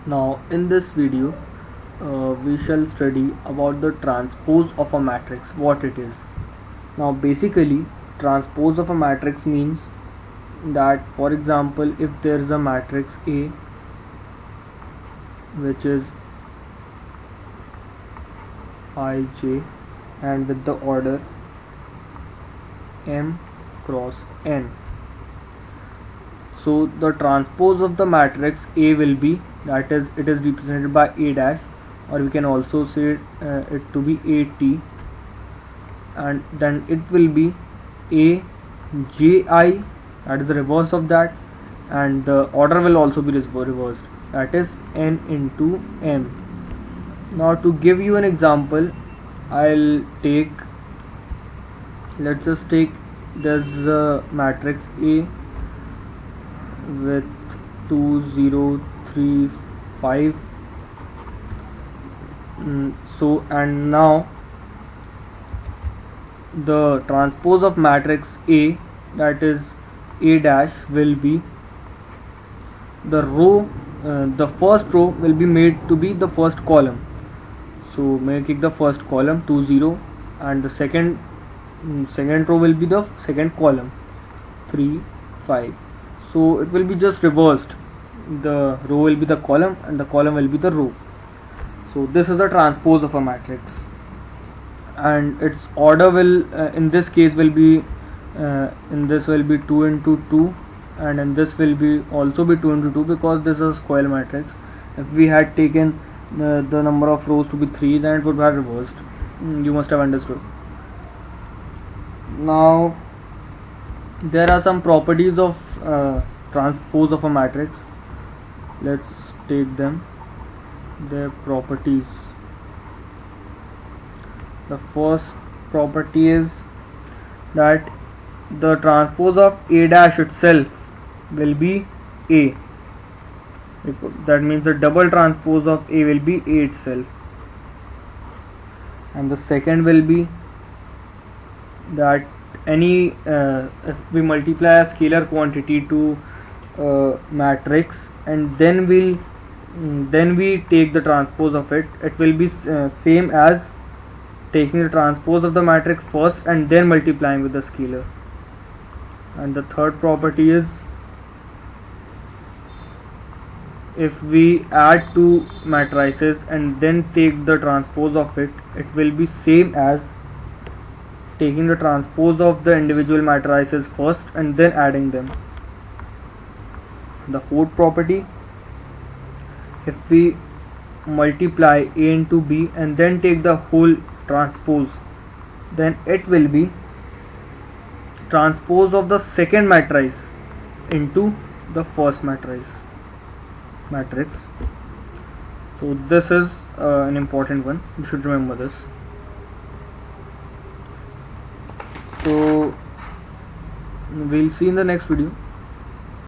Now in this video we shall study about the transpose of a matrix, what it is. Now basically transpose of a matrix means that, for example, if there is a matrix A which is Ij and with the order m cross n, so the transpose of the matrix A will be, that is, it is represented by A dash, or we can also say it to be AT, and then it will be A Ji, that is the reverse of that, and the order will also be reversed, that is n into m. Now to give you an example, I'll take, let's just take, there's a matrix A with 2 0 3 5. So and now the transpose of matrix A, that is A dash, will be the row, the first row will be made to be the first column. So making the first column 2 0, and the second row will be the second column 3 5. So it will be just reversed. The row will be the column and the column will be the row. So this is a transpose of a matrix, and its order will in this case will be in this will be 2 into 2, and in this will be also be 2 into 2, because this is a square matrix. If we had taken the number of rows to be 3, then it would have reversed. You must have understood. Now there are some properties of transpose of a matrix. Let's take them, their properties. The first property is that the transpose of A dash itself will be A. That means the double transpose of A will be A itself. And the second will be that any if we multiply a scalar quantity to matrix, and then we take the transpose of it, it will be same as taking the transpose of the matrix first and then multiplying with the scalar. And the third property is, if we add two matrices and then take the transpose of it, it will be same as taking the transpose of the individual matrices first and then adding them. The fourth property, if we multiply A into B and then take the whole transpose, then it will be transpose of the second matrix into the first matrix. So this is an important one, you should remember this. So we'll see in the next video.